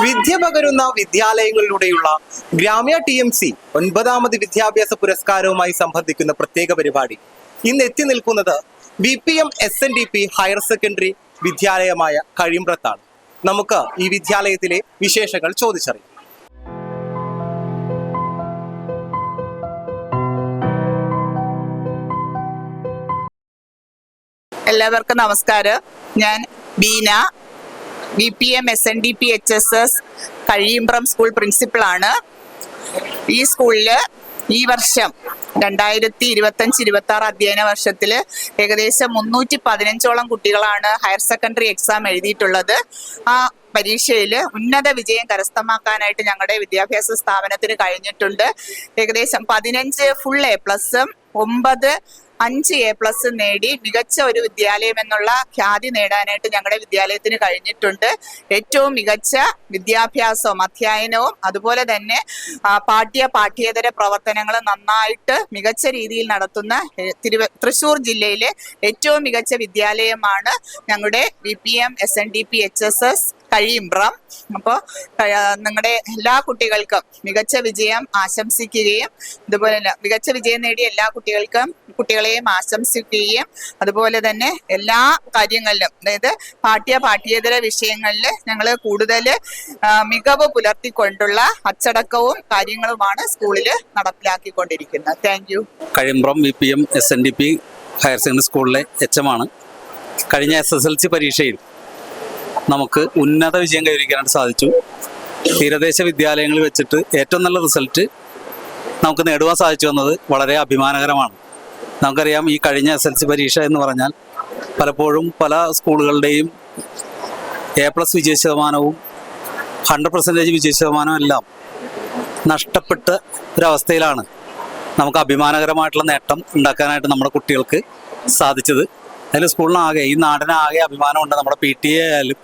വിദ്യ പകരുന്ന വിദ്യാലയങ്ങളിലൂടെയുള്ള ഗ്രാമ്യ TMC 9ാമത് വിദ്യാഭ്യാസ പുരസ്കാരവുമായി സംബന്ധിക്കുന്ന പ്രത്യേക പരിപാടി ഇന്ന് എത്തി നിൽക്കുന്നത് BPM SNDP ഹയർ സെക്കൻഡറി വിദ്യാലയമായ കഴിമ്പ്രത്താണ്. നമുക്ക് ഈ വിദ്യാലയത്തിലെ വിശേഷങ്ങൾ ചോദിച്ചറിയാം. എല്ലാവർക്കും നമസ്കാരം. ഞാൻ Beena, BPM SNDP HSS Kazhimbram school പ്രിൻസിപ്പളാണ്. ഈ സ്കൂളില് ഈ വർഷം 2025-26 അധ്യയന വർഷത്തിൽ ഏകദേശം 315ഓളം കുട്ടികളാണ് ഹയർ സെക്കൻഡറി എക്സാം എഴുതിയിട്ടുള്ളത്. ആ പരീക്ഷയിൽ ഉന്നത വിജയം കരസ്ഥമാക്കാനായിട്ട് ഞങ്ങളുടെ വിദ്യാഭ്യാസ സ്ഥാപനത്തിന് കഴിഞ്ഞിട്ടുണ്ട്. ഏകദേശം 15 ഫുൾ A+ഉം 5 A+ നേടി മികച്ച ഒരു വിദ്യാലയം എന്നുള്ള ഖ്യാതി നേടാനായിട്ട് ഞങ്ങളുടെ വിദ്യാലയത്തിന് കഴിഞ്ഞിട്ടുണ്ട്. ഏറ്റവും മികച്ച വിദ്യാഭ്യാസവും അധ്യയനവും അതുപോലെ തന്നെ പാഠ്യേതര പ്രവർത്തനങ്ങൾ നന്നായിട്ട് മികച്ച രീതിയിൽ നടത്തുന്ന തൃശ്ശൂർ ജില്ലയിലെ ഏറ്റവും മികച്ച വിദ്യാലയമാണ് ഞങ്ങളുടെ BPM SNDP HSS കഴിമ്പ്രം. അപ്പോൾ നിങ്ങളുടെ എല്ലാ കുട്ടികൾക്കും മികച്ച വിജയം ആശംസിക്കുകയും അതുപോലെ മികച്ച വിജയം നേടിയ എല്ലാ കുട്ടികളെയും ആശംസിക്കുകയും അതുപോലെ തന്നെ എല്ലാ കാര്യങ്ങളിലും, അതായത് പാഠ്യേതര വിഷയങ്ങളിൽ ഞങ്ങൾ കൂടുതൽ മികവ് പുലർത്തിക്കൊണ്ടുള്ള അച്ചടക്കവും കാര്യങ്ങളുമാണ് സ്കൂളിൽ നടപ്പിലാക്കിക്കൊണ്ടിരിക്കുന്നത്. Thank you. Kazhimbram BPM SNDP higher secondary സ്കൂളിലെ HM ആണ്. കഴിഞ്ഞ SSLC പരീക്ഷയിൽ നമുക്ക് ഉന്നത വിജയം കൈവരിക്കാനായിട്ട് സാധിച്ചു. തീരദേശ വിദ്യാലയങ്ങളിൽ വെച്ചിട്ട് ഏറ്റവും നല്ല റിസൾട്ട് നമുക്ക് നേടുവാൻ സാധിച്ചു എന്നത് വളരെ അഭിമാനകരമാണ്. നമുക്കറിയാം, ഈ കഴിഞ്ഞ SSLC പരീക്ഷ എന്ന് പറഞ്ഞാൽ പലപ്പോഴും പല സ്കൂളുകളുടെയും A+ വിജയ ശതമാനവും 100% വിജയ ശതമാനവും എല്ലാം നഷ്ടപ്പെട്ട ഒരവസ്ഥയിലാണ് നമുക്ക് അഭിമാനകരമായിട്ടുള്ള നേട്ടം ഉണ്ടാക്കാനായിട്ട് നമ്മുടെ കുട്ടികൾക്ക് സാധിച്ചത്. അതിൽ സ്കൂളിനാകെ, ഈ നാടിനാകെ അഭിമാനമുണ്ട്. നമ്മുടെ PTA ആയാലും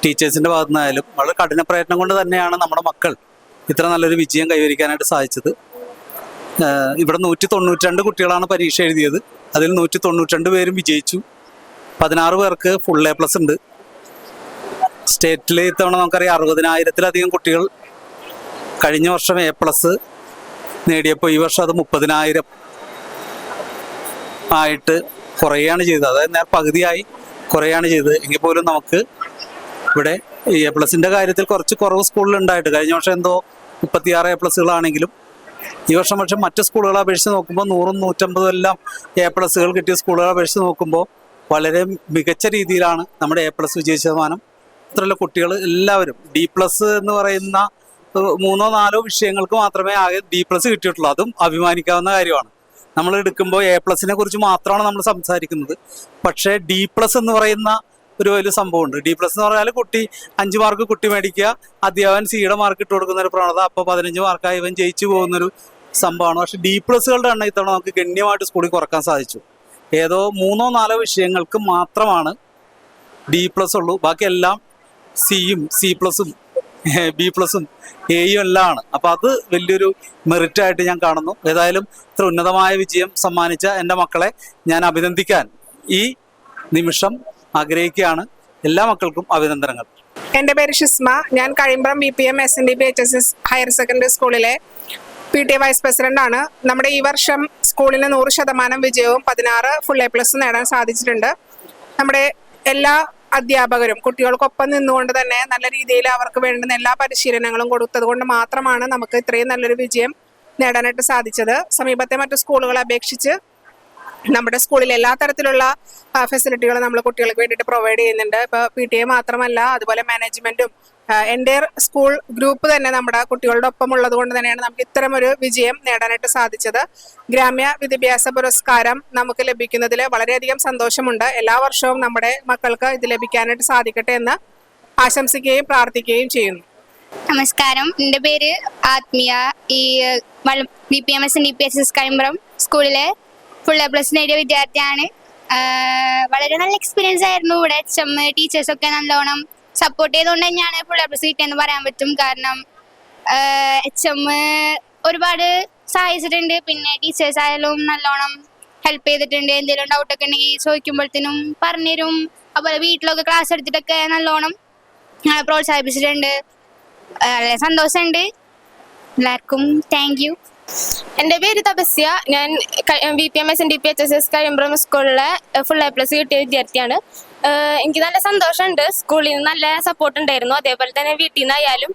ടീച്ചേഴ്സിൻ്റെ ഭാഗത്തു നിന്നായാലും വളരെ കഠിന പ്രയത്നം കൊണ്ട് തന്നെയാണ് നമ്മുടെ മക്കൾ ഇത്ര നല്ലൊരു വിജയം കൈവരിക്കാനായിട്ട് സാധിച്ചത്. ഇവിടെ 192 കുട്ടികളാണ് പരീക്ഷ എഴുതിയത്. അതിൽ 192 പേരും വിജയിച്ചു. 16 പേർക്ക് ഫുൾ A+ ഉണ്ട്. സ്റ്റേറ്റിൽ ഇത്തവണ നമുക്കറിയാം 60,000-ത്തിലധികം കുട്ടികൾ കഴിഞ്ഞ വർഷം A+ നേടിയപ്പോൾ ഈ വർഷം അത് 30,000 ആയിട്ട് കുറയുകയാണ് ചെയ്തത്. അതായത് പകുതിയായി കുറയുകയാണ് ചെയ്തത്. എങ്കിൽ പോലും നമുക്ക് ഇവിടെ A+ന്റെ കാര്യത്തിൽ കുറച്ച് കുറവ് സ്കൂളിലുണ്ടായിട്ട്, കഴിഞ്ഞ വർഷം എന്തോ 36 A+കളാണെങ്കിലും ഈ വർഷം പക്ഷെ മറ്റ് സ്കൂളുകളെ അപേക്ഷിച്ച് നോക്കുമ്പോൾ 100-ഉം 150 എല്ലാം A+ കിട്ടിയ സ്കൂളുകളെ അപേക്ഷിച്ച് നോക്കുമ്പോൾ വളരെ മികച്ച രീതിയിലാണ് നമ്മുടെ A+ വിജയ ശതമാനം. മാത്രമല്ല, കുട്ടികൾ എല്ലാവരും D+ എന്ന് പറയുന്ന 3-4 വിഷയങ്ങൾക്ക് മാത്രമേ ആകെ D+ കിട്ടിയിട്ടുള്ളൂ. അതും അഭിമാനിക്കാവുന്ന കാര്യമാണ്. നമ്മൾ എടുക്കുമ്പോൾ A+നെ കുറിച്ച് മാത്രമാണ് നമ്മൾ സംസാരിക്കുന്നത്. പക്ഷേ D+ എന്ന് പറയുന്ന ഒരു വലിയ സംഭവമുണ്ട്. D+ എന്ന് പറഞ്ഞാൽ കുട്ടി 5 മാർക്ക് കുട്ടി മേടിക്കുക, അധ്യാപകൻ C-യുടെ മാർക്ക് ഇട്ട് കൊടുക്കുന്ന ഒരു പ്രവണത, അപ്പോൾ 15 മാർക്കായി ഇവൻ ജയിച്ചു പോകുന്നൊരു സംഭവമാണ്. പക്ഷെ D+കളുടെ എണ്ണം ഇത്തവണ നമുക്ക് ഗണ്യമായിട്ട് സ്കൂളിൽ കുറക്കാൻ സാധിച്ചു. ഏതോ 3-4 വിഷയങ്ങൾക്ക് മാത്രമാണ് D+ ഉള്ളൂ. ബാക്കിയെല്ലാം C-യും C+ഉം B+ഉം A-യും എല്ലാം ആണ്. അപ്പോൾ അത് വലിയൊരു മെറിറ്റായിട്ട് ഞാൻ കാണുന്നു. ഏതായാലും ഇത്ര ഉന്നതമായ വിജയം സമ്മാനിച്ച എൻ്റെ മക്കളെ ഞാൻ അഭിനന്ദിക്കാൻ ഈ നിമിഷം ആഗ്രഹിക്കുകയാണ്. എല്ലാ മക്കൾക്കും അഭിനന്ദനങ്ങൾ. എൻ്റെ പേര് ഷിസ്മ. ഞാൻ Kazhimbram BPM SNDP HSS higher secondary സ്കൂളിലെ PTA വൈസ് പ്രസിഡന്റ് ആണ്. നമ്മുടെ ഈ വർഷം സ്കൂളിന് 100% വിജയവും 16 ഫുൾ A+ നേടാൻ സാധിച്ചിട്ടുണ്ട്. നമ്മുടെ എല്ലാ അധ്യാപകരും കുട്ടികൾക്കൊപ്പം നിന്നുകൊണ്ട് തന്നെ നല്ല രീതിയിൽ അവർക്ക് വേണ്ടുന്ന എല്ലാ പരിശീലനങ്ങളും കൊടുത്തത് കൊണ്ട് മാത്രമാണ് നമുക്ക് ഇത്രയും നല്ലൊരു വിജയം നേടാനായിട്ട് സാധിച്ചത്. സമീപത്തെ മറ്റു സ്കൂളുകളെ അപേക്ഷിച്ച് നമ്മുടെ സ്കൂളിൽ എല്ലാ തരത്തിലുള്ള ഫെസിലിറ്റികളും നമ്മൾ കുട്ടികൾക്ക് വേണ്ടിയിട്ട് പ്രൊവൈഡ് ചെയ്യുന്നുണ്ട്. ഇപ്പോൾ PTA മാത്രമല്ല, അതുപോലെ മാനേജ്മെന്റും എൻ്റെ സ്കൂൾ ഗ്രൂപ്പ് തന്നെ നമ്മുടെ കുട്ടികളുടെ ഒപ്പം ഉള്ളത് കൊണ്ട് തന്നെയാണ് നമുക്ക് ഇത്തരം ഒരു വിജയം നേടാനായിട്ട് സാധിച്ചത്. ഗ്രാമ്യ വിദ്യാഭ്യാസ പുരസ്കാരം നമുക്ക് ലഭിക്കുന്നതിൽ വളരെയധികം സന്തോഷമുണ്ട്. എല്ലാ വർഷവും നമ്മുടെ മക്കൾക്ക് ഇത് ലഭിക്കാനായിട്ട് സാധിക്കട്ടെ എന്ന് ആശംസിക്കുകയും പ്രാർത്ഥിക്കുകയും ചെയ്യുന്നു. നമസ്കാരം, എൻ്റെ പേര് ആത്മീയ. ഈ BPM SNDP HSS കഴിമ്പ്രം സ്കൂളിലെ ഫുൾ A+ നേടിയ വിദ്യാർത്ഥിയാണ്. വളരെ നല്ല എക്സ്പീരിയൻസ് ആയിരുന്നു. ഇവിടെ HM ടീച്ചേഴ്സൊക്കെ നല്ലോണം സപ്പോർട്ട് ചെയ്തുകൊണ്ട് തന്നെയാണ് ഫുൾ A+ കിട്ടിയെന്ന് പറയാൻ പറ്റും. കാരണം HM ഒരുപാട് സഹായിച്ചിട്ടുണ്ട്. പിന്നെ ടീച്ചേഴ്സ് ആയാലും നല്ലോണം ഹെൽപ്പ് ചെയ്തിട്ടുണ്ട്. എന്തെങ്കിലും ഡൗട്ടൊക്കെ ഉണ്ടെങ്കിൽ ചോദിക്കുമ്പോഴത്തേനും പറഞ്ഞുതരും. അതുപോലെ വീട്ടിലൊക്കെ ക്ലാസ് എടുത്തിട്ടൊക്കെ നല്ലോണം ഞങ്ങളെ പ്രോത്സാഹിപ്പിച്ചിട്ടുണ്ട്. വളരെ സന്തോഷമുണ്ട്. എല്ലാവർക്കും താങ്ക് യു. എൻ്റെ പേര് തപസ്യ. ഞാൻ BPM SNDP-HSS കഴിമ്പ്രം സ്കൂളിലെ ഫുൾ A+ കിട്ടിയ വിദ്യാർത്ഥിയാണ്. എനിക്ക് നല്ല സന്തോഷമുണ്ട്. സ്കൂളിൽ നിന്ന് നല്ല സപ്പോർട്ട് ഉണ്ടായിരുന്നു. അതേപോലെ തന്നെ വീട്ടിൽ നിന്നായാലും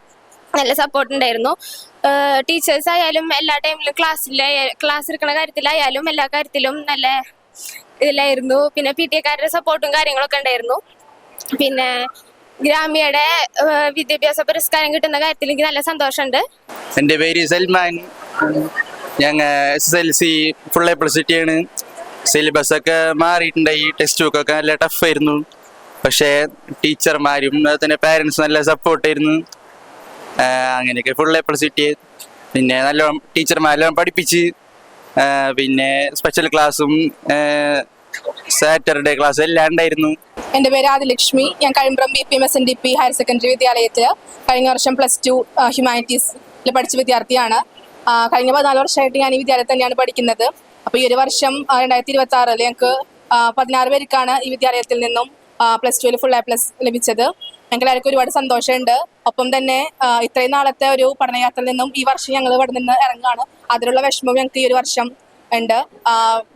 നല്ല സപ്പോർട്ട് ഉണ്ടായിരുന്നു. ടീച്ചേഴ്സ് ആയാലും എല്ലാ ടൈമിലും ക്ലാസ് എടുക്കുന്ന കാര്യത്തിലായാലും എല്ലാ കാര്യത്തിലും നല്ല ഇതിലായിരുന്നു. പിന്നെ PTA-കാരുടെ സപ്പോർട്ടും കാര്യങ്ങളൊക്കെ ഉണ്ടായിരുന്നു. പിന്നെ ഗ്രാമ്യയുടെ വിദ്യാഭ്യാസ പുരസ്കാരം കിട്ടുന്ന കാര്യത്തിൽ എനിക്ക് നല്ല സന്തോഷമുണ്ട്. എൻ്റെ പേര് സൽമാൻ. ഞങ്ങൾ SSLC ഫുൾ A+ കിട്ടിയാണ്. സിലബസൊക്കെ മാറിയിട്ടുണ്ടായി. ടെക്സ്റ്റ് ബുക്കൊക്കെ നല്ല ടഫായിരുന്നു. പക്ഷേ ടീച്ചർമാരും അതുതന്നെ പാരൻസ് നല്ല സപ്പോർട്ടായിരുന്നു. അങ്ങനെയൊക്കെ ഫുൾ A+ കിട്ടിയത്. പിന്നെ നല്ലോണം ടീച്ചർമാരെല്ലാം പഠിപ്പിച്ച് പിന്നെ സ്പെഷ്യൽ ക്ലാസ്സും സാറ്റർഡേ ക്ലാസ് എല്ലാം ഉണ്ടായിരുന്നു. എൻ്റെ പേര് ആദിലക്ഷ്മി. ഞാൻ Kazhimbram BPM SNDP higher secondary വിദ്യാലയത്തിൽ കഴിഞ്ഞ വർഷം +2 ഹ്യൂമാനിറ്റീസിൽ പഠിച്ച വിദ്യാർത്ഥിയാണ്. കഴിഞ്ഞ 14 വർഷമായിട്ട് ഞാൻ ഈ വിദ്യാലയത്തിൽ തന്നെയാണ് പഠിക്കുന്നത്. അപ്പോൾ ഈ ഒരു വർഷം 2026 ഞങ്ങൾക്ക് 16 പേർക്കാണ് ഈ വിദ്യാലയത്തിൽ നിന്നും +2 ഫുൾ A+ ലഭിച്ചത്. ഞങ്ങൾക്ക് എല്ലാവർക്കും ഒരുപാട് സന്തോഷമുണ്ട്. ഒപ്പം തന്നെ ഇത്രയും നാളത്തെ ഒരു പഠനയാത്രയിൽ നിന്നും ഈ വർഷം ഞങ്ങൾ ഇവിടെ നിന്ന് ഇറങ്ങുകയാണ്. അതിലുള്ള വിഷമം ഞങ്ങൾക്ക് ഈ ഒരു വർഷം ഉണ്ട്.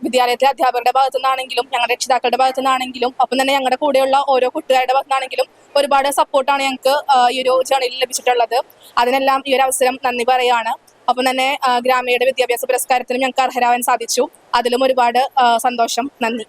വിദ്യാലയത്തിലെ അധ്യാപകരുടെ ഭാഗത്തു നിന്നാണെങ്കിലും ഞങ്ങളുടെ രക്ഷിതാക്കളുടെ ഭാഗത്തു നിന്നാണെങ്കിലും ഒപ്പം തന്നെ ഞങ്ങളുടെ കൂടെയുള്ള ഓരോ കൂട്ടുകാരുടെ ഭാഗത്തു നിന്നാണെങ്കിലും ഒരുപാട് സപ്പോർട്ടാണ് ഞങ്ങൾക്ക് ഈ ഒരു ജേർണിയിൽ ലഭിച്ചിട്ടുള്ളത്. അതിനെല്ലാം ഈ ഒരു അവസരം നന്ദി പറയുകയാണ്. ഒപ്പം തന്നെ ഗ്രാമീണയുടെ വിദ്യാഭ്യാസ പുരസ്കാരത്തിനും ഞങ്ങൾക്ക് അർഹരാവാൻ സാധിച്ചു. അതിലും ഒരുപാട് സന്തോഷം. നന്ദി.